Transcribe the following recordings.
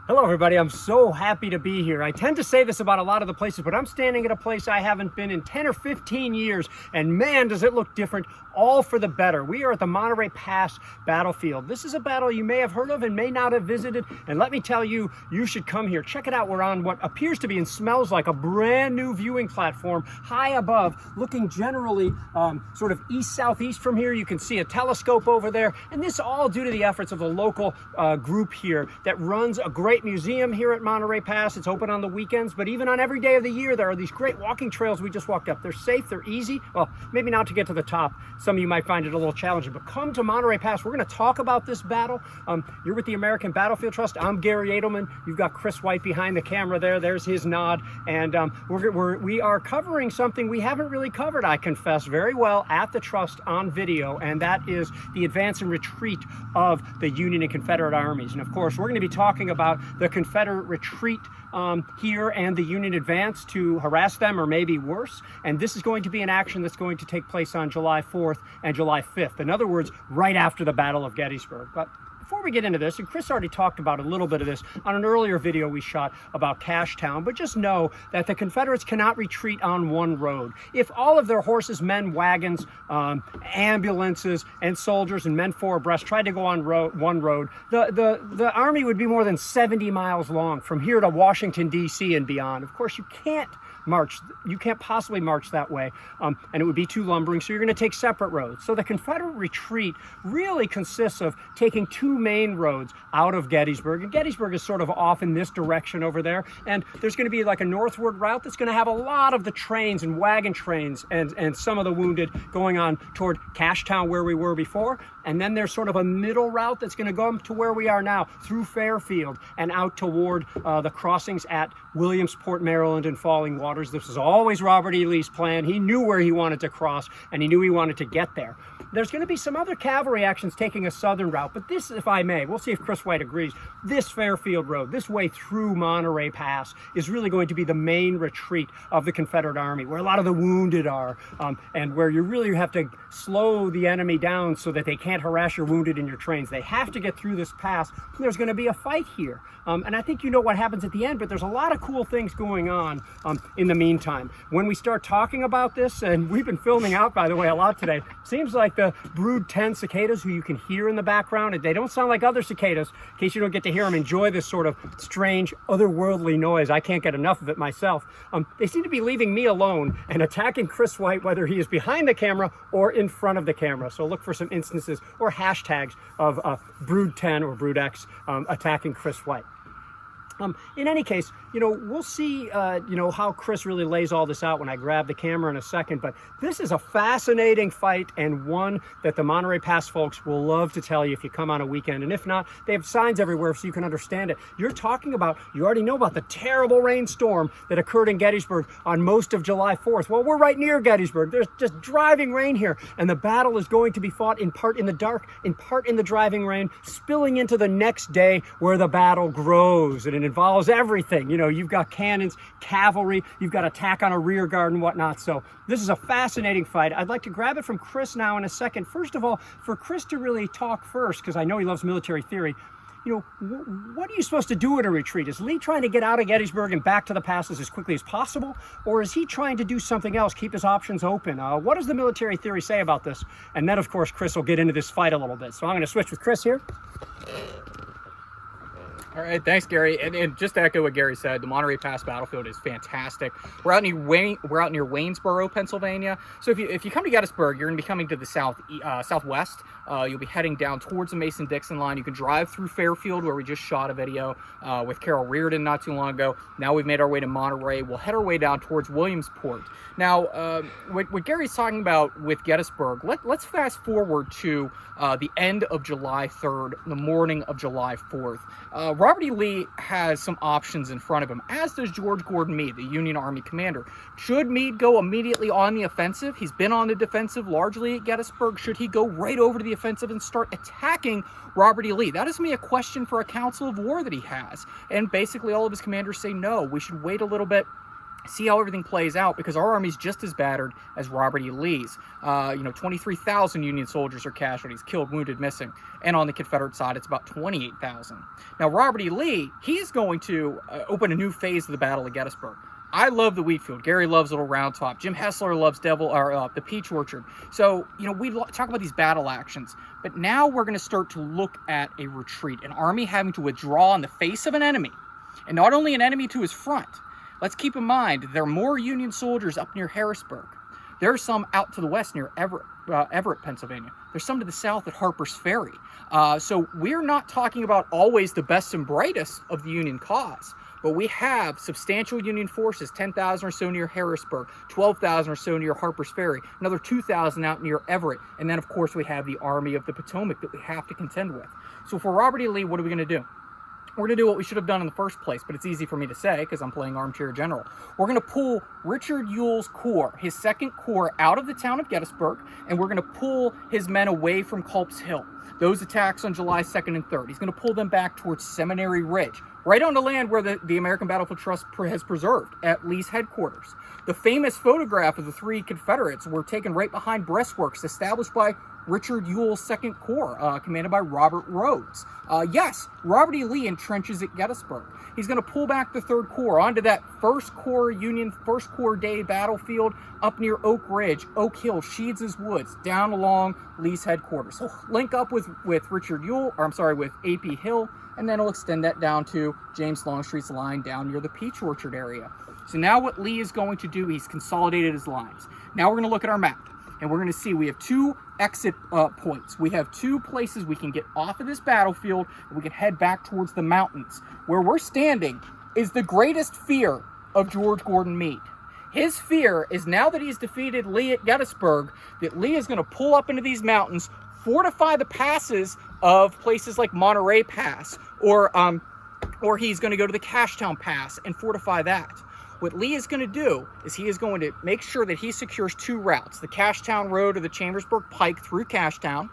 Hello everybody, I'm so happy to be here. I tend to say this about a lot of the places, but I'm standing at a place I haven't been in 10 or 15 years, and man, does it look different, all for the better. We are at the Monterey Pass battlefield. This is a battle you may have heard of and may not have visited, and let me tell you, you should come here. Check it out. We're on what appears to be and smells like a brand new viewing platform high above, looking generally sort of east-southeast from here. You can see a telescope over there, and this all due to the efforts of the local group here that runs a great museum here at Monterey Pass. It's open on the weekends, but even on every day of the year, there are these great walking trails we just walked up. They're safe, they're easy. Well, maybe not to get to the top. Some of you might find it a little challenging, but come to Monterey Pass. We're going to talk about this battle. You're with the American Battlefield Trust. I'm Garry Adelman. You've got Kris White behind the camera there. There's his nod. And we are covering something we haven't really covered, I confess, very well at the Trust on video, and that is the advance and retreat of the Union and Confederate armies. And of course, we're going to be talking about the Confederate retreat here and the Union advance to harass them, or maybe worse. And this is going to be an action that's going to take place on July 4th and July 5th. In other words, right after the Battle of Gettysburg. But before we get into this, and Kris already talked about a little bit of this on an earlier video we shot about Cashtown, but just know that the Confederates cannot retreat on one road. If all of their horses, men, wagons, ambulances, and soldiers and men four abreast tried to go on one road, the army would be more than 70 miles long from here to Washington, D.C. and beyond. Of course, you can't possibly march that way, and it would be too lumbering, so you're going to take separate roads. So the Confederate retreat really consists of taking two main roads out of Gettysburg, and Gettysburg is sort of off in this direction over there, and there's going to be like a northward route that's going to have a lot of the trains and wagon trains and some of the wounded going on toward Cashtown, where we were before, and then there's sort of a middle route that's going to go to where we are now, through Fairfield and out toward the crossings at Williamsport, Maryland, and Falling Waters. This was always Robert E. Lee's plan. He knew where he wanted to cross, and he knew he wanted to get there. There's going to be some other cavalry actions taking a southern route, but this, if I may, we'll see if Kris White agrees, this Fairfield Road, this way through Monterey Pass, is really going to be the main retreat of the Confederate Army, where a lot of the wounded are, and where you really have to slow the enemy down so that they can't harass your wounded in your trains. They have to get through this pass. There's going to be a fight here, and I think you know what happens at the end, but there's a lot of cool things going on in the meantime. When we start talking about this, and we've been filming out, by the way, a lot today, seems like the brood 10 cicadas who you can hear in the background, and they don't sound like other cicadas. In case you don't get to hear them, enjoy this sort of strange, otherworldly noise. I can't get enough of it myself. They seem to be leaving me alone and attacking Kris White, whether he is behind the camera or in front of the camera. So look for some instances or hashtags of brood 10 or brood X attacking Kris White. In any case, we'll see, how Kris really lays all this out when I grab the camera in a second, but this is a fascinating fight, and one that the Monterey Pass folks will love to tell you if you come on a weekend, and if not, they have signs everywhere so you can understand it. You already know about the terrible rainstorm that occurred in Gettysburg on most of July 4th. Well, we're right near Gettysburg. There's just driving rain here, and the battle is going to be fought in part in the dark, in part in the driving rain, spilling into the next day where the battle grows, and it involves everything. You've got cannons, cavalry, you've got attack on a rear guard and whatnot. So this is a fascinating fight. I'd like to grab it from Kris now in a second. First of all, for Kris to really talk first, because I know he loves military theory, what are you supposed to do in a retreat? Is Lee trying to get out of Gettysburg and back to the passes as quickly as possible? Or is he trying to do something else, keep his options open? What does the military theory say about this? And then, of course, Kris will get into this fight a little bit. So I'm going to switch with Kris here. All right, thanks, Garry. And just to echo what Garry said, the Monterey Pass battlefield is fantastic. We're out near Waynesboro, Pennsylvania. So if you come to Gettysburg, you're going to be coming to the southwest. You'll be heading down towards the Mason-Dixon line. You can drive through Fairfield, where we just shot a video with Carol Reardon not too long ago. Now we've made our way to Monterey. We'll head our way down towards Williamsport. Now, what Garry's talking about with Gettysburg, let's fast forward to the end of July 3rd, the morning of July 4th. Robert E. Lee has some options in front of him, as does George Gordon Meade, the Union Army commander. Should Meade go immediately on the offensive? He's been on the defensive largely at Gettysburg. Should he go right over to the offensive and start attacking Robert E. Lee? That is to me a question for a council of war that he has. And basically all of his commanders say, no, we should wait a little bit see how everything plays out, because our army's just as battered as Robert E. Lee's. 23,000 Union soldiers are casualties, killed, wounded, missing. And on the Confederate side, it's about 28,000. Now, Robert E. Lee, he is going to open a new phase of the Battle of Gettysburg. I love the wheat field. Garry loves Little Round Top. Jim Hessler loves the Peach Orchard. So, we talk about these battle actions, but now we're going to start to look at a retreat, an army having to withdraw in the face of an enemy, and not only an enemy to his front. Let's keep in mind, there are more Union soldiers up near Harrisburg. There are some out to the west near Everett, Pennsylvania. There's some to the south at Harper's Ferry. So we're not talking about always the best and brightest of the Union cause, but we have substantial Union forces, 10,000 or so near Harrisburg, 12,000 or so near Harper's Ferry, another 2,000 out near Everett, and then of course we have the Army of the Potomac that we have to contend with. So for Robert E. Lee, what are we going to do? We're going to do what we should have done in the first place, but it's easy for me to say because I'm playing armchair general. We're going to pull Richard Ewell's corps, his second corps, out of the town of Gettysburg, and we're going to pull his men away from Culp's Hill. Those attacks on July 2nd and 3rd. He's going to pull them back towards Seminary Ridge, right on the land where the American Battlefield Trust has preserved, at Lee's headquarters. The famous photograph of the three Confederates were taken right behind breastworks established by Richard Ewell's Second Corps, commanded by Robert Rhodes. Yes, Robert E. Lee entrenches at Gettysburg. He's going to pull back the Third Corps onto that First Corps Union, First Corps Day battlefield up near Oak Ridge, Oak Hill, Sheeds's Woods, down along Lee's headquarters. He'll link up with Richard Ewell, with A.P. Hill, and then he'll extend that down to James Longstreet's line down near the Peach Orchard area. So now what Lee is going to do, he's consolidated his lines. Now we're going to look at our map, and we're going to see we have two exit points. We have two places we can get off of this battlefield, and we can head back towards the mountains. Where we're standing is the greatest fear of George Gordon Meade. His fear is, now that he's defeated Lee at Gettysburg, that Lee is going to pull up into these mountains, fortify the passes of places like Monterey Pass, or he's going to go to the Cashtown Pass and fortify that. What Lee is going to do is he is going to make sure that he secures two routes, the Cashtown Road or the Chambersburg Pike through Cashtown,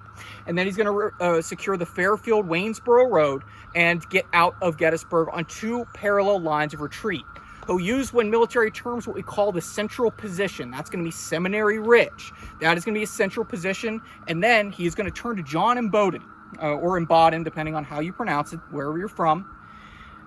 and then he's going to secure the Fairfield-Waynesboro Road and get out of Gettysburg on two parallel lines of retreat. He'll use, when military terms, what we call the central position. That's going to be Seminary Ridge. That is going to be a central position, and then he's going to turn to John Imboden, or Imboden, depending on how you pronounce it, wherever you're from.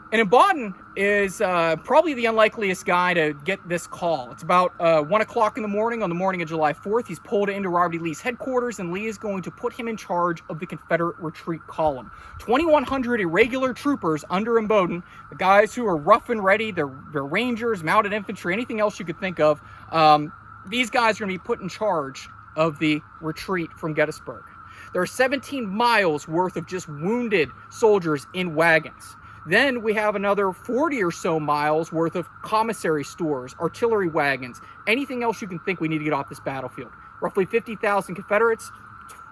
And Imboden is probably the unlikeliest guy to get this call. It's about 1 o'clock in the morning on the morning of July 4th. He's pulled into Robert E. Lee's headquarters, and Lee is going to put him in charge of the Confederate retreat column. 2,100 irregular troopers under Imboden, the guys who are rough and ready, they're rangers, mounted infantry, anything else you could think of. These guys are going to be put in charge of the retreat from Gettysburg. There are 17 miles worth of just wounded soldiers in wagons. Then we have another 40 or so miles worth of commissary stores, artillery wagons, anything else you can think we need to get off this battlefield. Roughly 50,000 Confederates,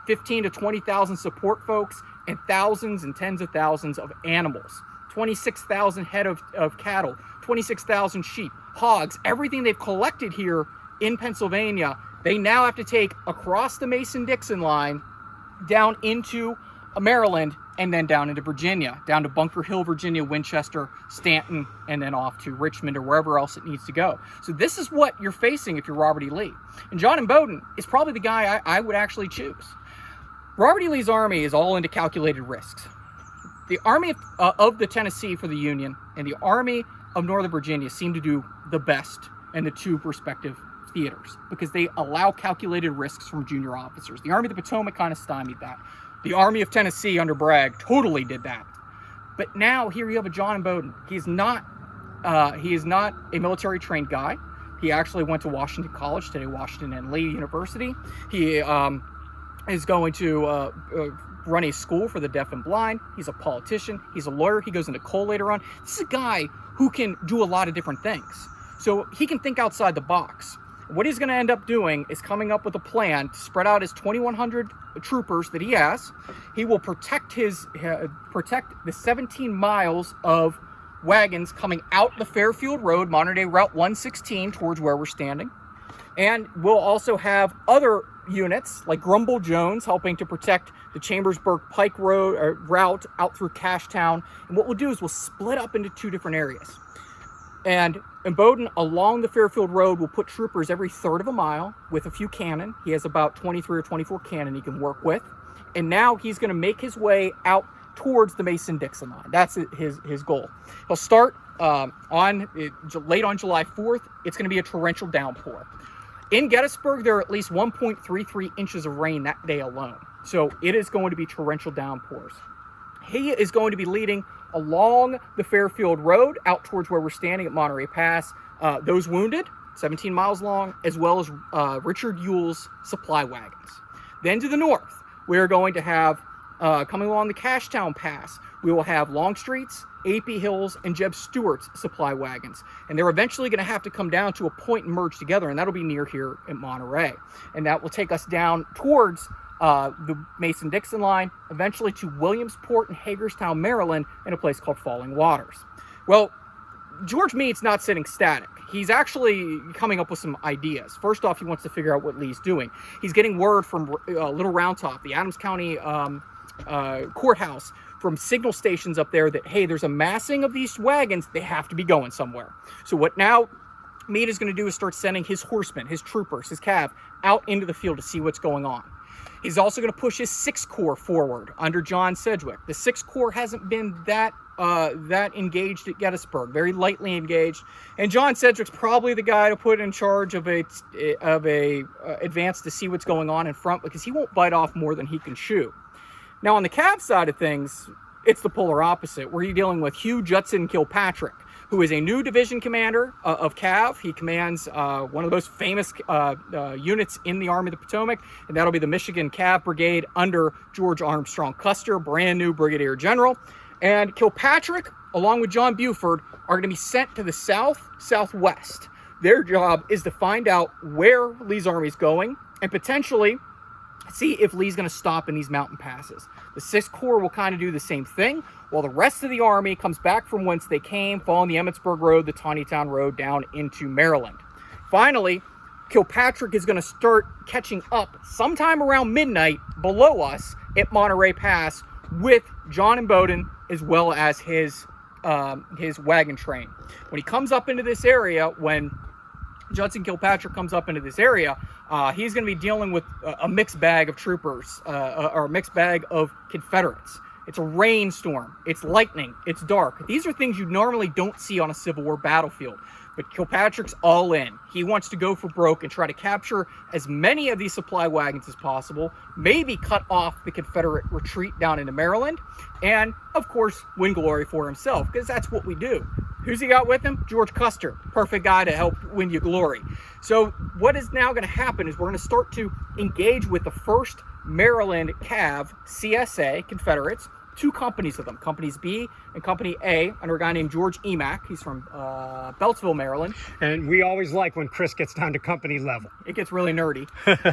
15 to 20,000 support folks, and thousands and tens of thousands of animals. 26,000 head of cattle, 26,000 sheep, hogs, everything they've collected here in Pennsylvania, they now have to take across the Mason-Dixon line down into Maryland, and then down into Virginia, down to Bunker Hill, Virginia, Winchester, Stanton, and then off to Richmond or wherever else it needs to go. So this is what you're facing if you're Robert E. Lee. And John Imboden is probably the guy I would actually choose. Robert E. Lee's army is all into calculated risks. The Army of the Tennessee for the Union and the Army of Northern Virginia seem to do the best in the two respective theaters because they allow calculated risks from junior officers. The Army of the Potomac kind of stymied that. The Army of Tennessee under Bragg totally did that. But now here you have a John Imboden. He is not a military trained guy. He actually went to Washington College, today Washington and Lee University. He is going to run a school for the deaf and blind. He's a politician. He's a lawyer. He goes into coal later on. This is a guy who can do a lot of different things. So he can think outside the box. What he's going to end up doing is coming up with a plan to spread out his 2,100 troopers that he has. He will protect the 17 miles of wagons coming out the Fairfield Road, modern day Route 116, towards where we're standing. And we'll also have other units like Grumble Jones helping to protect the Chambersburg Pike Road route out through Cashtown. And what we'll do is we'll split up into two different areas. And Bowden, along the Fairfield Road, will put troopers every third of a mile with a few cannon. He has about 23 or 24 cannon he can work with. And now he's going to make his way out towards the Mason-Dixon line. That's his goal. He'll start late on July 4th. It's going to be a torrential downpour. In Gettysburg, there are at least 1.33 inches of rain that day alone. So it is going to be torrential downpours. He is going to be leading along the Fairfield Road out towards where we're standing at Monterey Pass. Those wounded, 17 miles long, as well as Richard Ewell's supply wagons. Then to the north, we're going to have, coming along the Cashtown Pass, we will have Longstreet's, A.P. Hill's, and Jeb Stewart's supply wagons. And they're eventually going to have to come down to a point and merge together, and that'll be near here at Monterey. And that will take us down towards the Mason-Dixon line, eventually to Williamsport and Hagerstown, Maryland, in a place called Falling Waters. Well, George Meade's not sitting static. He's actually coming up with some ideas. First off, he wants to figure out what Lee's doing. He's getting word from Little Round Top, the Adams County courthouse, from signal stations up there that, hey, there's a massing of these wagons. They have to be going somewhere. So what now Meade is going to do is start sending his horsemen, his troopers, his cav, out into the field to see what's going on. He's also going to push his 6th Corps forward under John Sedgwick. The 6th Corps hasn't been that engaged at Gettysburg, very lightly engaged. And John Sedgwick's probably the guy to put in charge of a advance to see what's going on in front, because he won't bite off more than he can chew. Now, on the cav side of things, it's the polar opposite, where you're dealing with Hugh Judson Kilpatrick, who is a new division commander of cav. He commands one of those famous units in the Army of the Potomac, and that'll be the Michigan Cav Brigade under George Armstrong Custer, brand new brigadier general. And Kilpatrick, along with John Buford, are going to be sent to the southwest. Their job is to find out where Lee's army is going and potentially see if Lee's going to stop in these mountain passes. The 6th Corps will kind of do the same thing, while the rest of the army comes back from whence they came, following the Emmitsburg Road, the Taneytown Road, down into Maryland. Finally, Kilpatrick is going to start catching up sometime around midnight below us at Monterey Pass with John and Bowden, as well as his wagon train. When he comes up into this area, when Judson Kilpatrick comes up into this area, he's going to be dealing with a mixed bag of troopers, or a mixed bag of Confederates. It's a rainstorm, it's lightning, it's dark. These are things you normally don't see on a Civil War battlefield. But Kilpatrick's all in. He wants to go for broke and try to capture as many of these supply wagons as possible, maybe cut off the Confederate retreat down into Maryland, and, of course, win glory for himself, because that's what we do. Who's he got with him? George Custer. Perfect guy to help win you glory. So what is now going to happen is we're going to start to engage with the 1st Maryland Cav, CSA, Confederates, 2 companies of them, Companies B and Company A, under a guy named George Emack. He's from Beltsville, Maryland. And we always like when Kris gets down to company level. It gets really nerdy.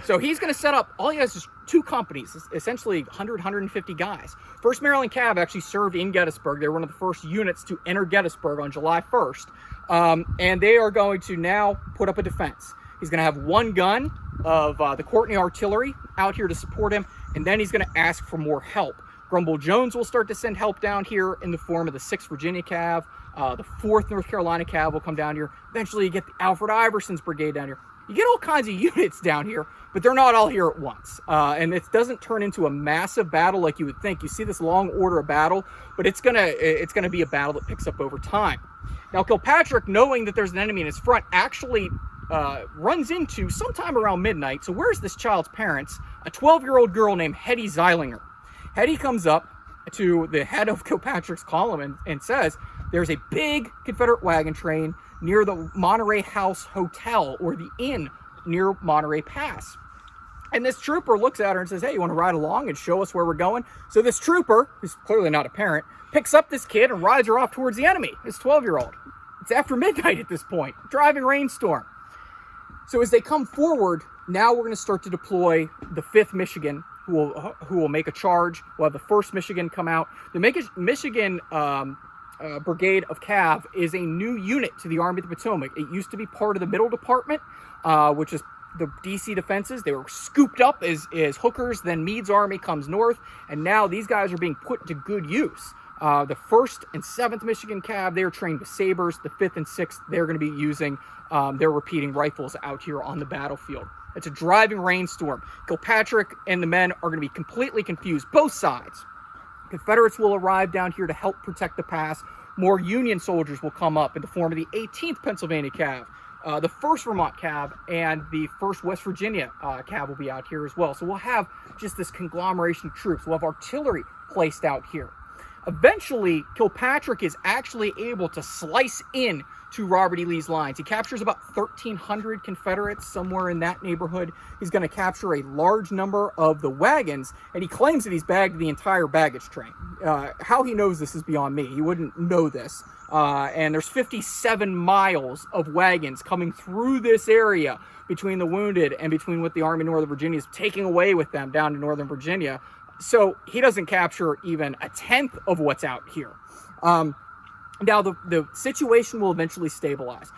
So he's going to set up, all he has is 2 companies, essentially 100, 150 guys. 1st Maryland Cav actually served in Gettysburg. They were one of the first units to enter Gettysburg on July 1st. And they are going to now put up a defense. He's going to have 1 gun of the Courtney artillery out here to support him, and then he's going to ask for more help. Grumble Jones will start to send help down here in the form of the 6th Virginia Cav. The 4th North Carolina Cav will come down here. Eventually, you get the Alfred Iverson's brigade down here. You get all kinds of units down here, but they're not all here at once. And it doesn't turn into a massive battle like you would think. You see this long order of battle, but it's gonna be a battle that picks up over time. Now, Kilpatrick, knowing that there's an enemy in his front, actually runs into, sometime around midnight, so where's this child's parents, a 12-year-old girl named Hetty Zeilinger. Hetty comes up to the head of Kilpatrick's column and says, there's a big Confederate wagon train near the Monterey House Hotel, or the inn near Monterey Pass. And this trooper looks at her and says, hey, you want to ride along and show us where we're going? So this trooper, who's clearly not a parent, picks up this kid and rides her off towards the enemy, this 12-year-old. It's after midnight at this point, driving rainstorm. So as they come forward, now we're going to start to deploy the 5th Michigan, who will make a charge. We'll have the 1st Michigan come out. The Michigan Brigade of Cav is a new unit to the Army of the Potomac. It used to be part of the Middle Department, which is the DC defenses. They were scooped up as hookers. Then Meade's army comes north, and now these guys are being put to good use. The 1st and 7th Michigan Cav, they are trained with sabers. The 5th and 6th, they're going to be using their repeating rifles out here on the battlefield. It's a driving rainstorm. Kilpatrick and the men are going to be completely confused, both sides. Confederates will arrive down here to help protect the pass. More Union soldiers will come up in the form of the 18th Pennsylvania Cav, the 1st Vermont Cav, and the 1st West Virginia Cav will be out here as well. So we'll have just this conglomeration of troops. We'll have artillery placed out here. Eventually, Kilpatrick is actually able to slice in to Robert E. Lee's lines. He captures about 1,300 Confederates, somewhere in that neighborhood. He's going to capture a large number of the wagons, and he claims that he's bagged the entire baggage train. How he knows this is beyond me. He wouldn't know this. And there's 57 miles of wagons coming through this area between the wounded and between what the Army of Northern Virginia is taking away with them down to Northern Virginia. So he doesn't capture even a tenth of what's out here. Now, the situation will eventually stabilize.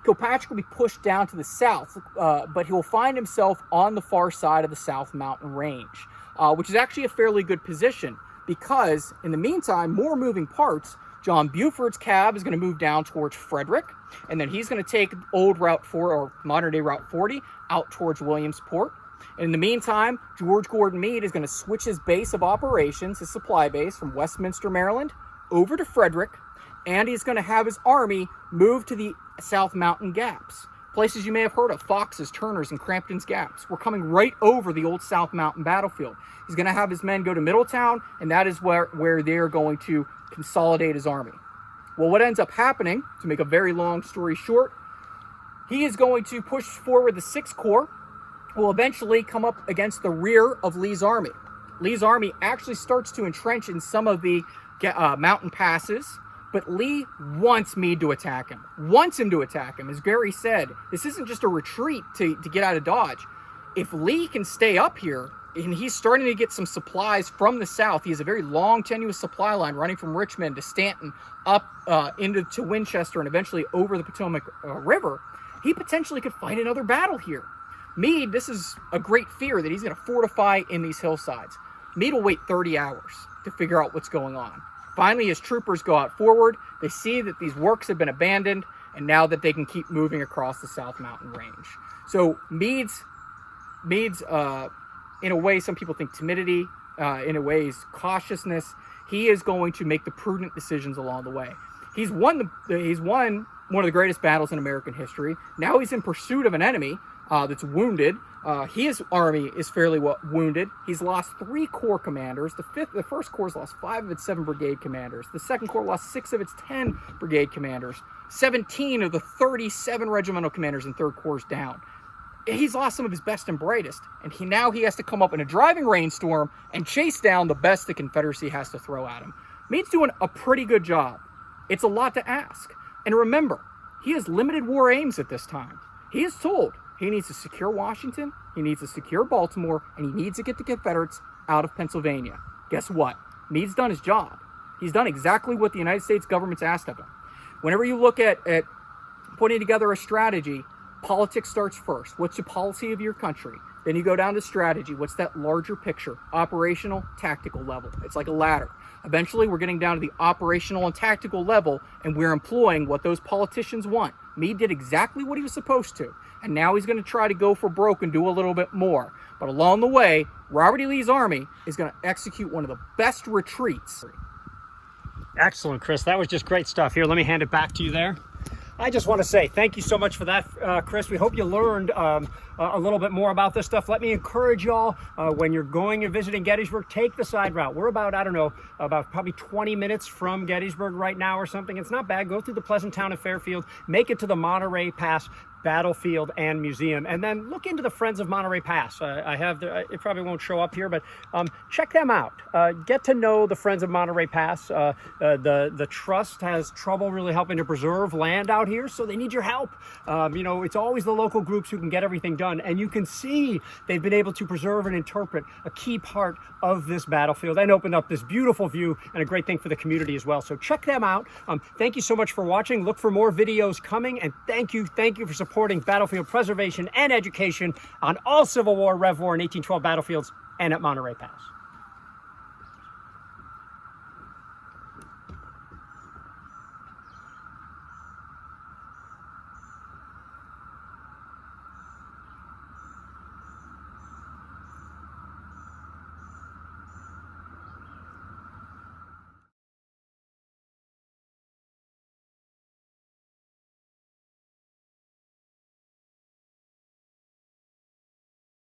Kilpatrick will be pushed down to the south, but he will find himself on the far side of the South Mountain Range, which is actually a fairly good position because, in the meantime, more moving parts. John Buford's Cav is going to move down towards Frederick, and then he's going to take old Route 4, or modern-day Route 40, out towards Williamsport. And in the meantime, George Gordon Meade is going to switch his base of operations, his supply base, from Westminster, Maryland, over to Frederick, and he's going to have his army move to the South Mountain Gaps. Places you may have heard of: Fox's, Turner's, and Crampton's Gaps. We're coming right over the old South Mountain battlefield. He's going to have his men go to Middletown, and that is where they're going to consolidate his army. Well, what ends up happening, to make a very long story short, he is going to push forward the 6th Corps, will eventually come up against the rear of Lee's army. Lee's army actually starts to entrench in some of the mountain passes, but Lee wants Meade to attack him, wants him to attack him. As Garry said, this isn't just a retreat to get out of Dodge. If Lee can stay up here, and he's starting to get some supplies from the south, he has a very long, tenuous supply line running from Richmond to Stanton, up to Winchester, and eventually over the Potomac River, he potentially could fight another battle here. Meade, this is a great fear that he's going to fortify in these hillsides. Meade will wait 30 hours to figure out what's going on. Finally, his troopers go out forward. They see that these works have been abandoned, and now that they can keep moving across the South Mountain Range. So Meade's in a way, some people think timidity, in a way, is cautiousness. He is going to make the prudent decisions along the way. He's won one of the greatest battles in American history. Now he's in pursuit of an enemy that's wounded. His army is fairly wounded. He's lost 3 corps commanders. The 1st Corps lost 5 of its 7 brigade commanders. The 2nd Corps lost 6 of its 10 brigade commanders. 17 of the 37 regimental commanders in 3rd Corps down. He's lost some of his best and brightest, and he has to come up in a driving rainstorm and chase down the best the Confederacy has to throw at him. Meade's doing a pretty good job. It's a lot to ask. And remember, he has limited war aims at this time. He is told he needs to secure Washington, he needs to secure Baltimore, and he needs to get the Confederates out of Pennsylvania. Guess what? Meade's done his job. He's done exactly what the United States government's asked of him. Whenever you look at putting together a strategy, politics starts first. What's the policy of your country? Then you go down to strategy. What's that larger picture? Operational, tactical level. It's like a ladder. Eventually, we're getting down to the operational and tactical level, and we're employing what those politicians want. Meade did exactly what he was supposed to, and now he's going to try to go for broke and do a little bit more. But along the way, Robert E. Lee's army is going to execute one of the best retreats. Excellent, Kris. That was just great stuff. Here, let me hand it back to you there. I just want to say thank you so much for that, Kris. We hope you learned a little bit more about this stuff. Let me encourage y'all, when you're going and visiting Gettysburg, take the side route. We're about, about probably 20 minutes from Gettysburg right now or something. It's not bad. Go through the pleasant town of Fairfield, make it to the Monterey Pass Battlefield and Museum, and then look into the Friends of Monterey Pass. It probably won't show up here, but check them out. Get to know the Friends of Monterey Pass. The trust has trouble really helping to preserve land out here, so they need your help. It's always the local groups who can get everything done, and you can see they've been able to preserve and interpret a key part of this battlefield and open up this beautiful view, and a great thing for the community as well. So check them out. Thank you so much for watching. Look for more videos coming, and thank you for supporting battlefield preservation and education on all Civil War, Rev War, and 1812 battlefields and at Monterey Pass.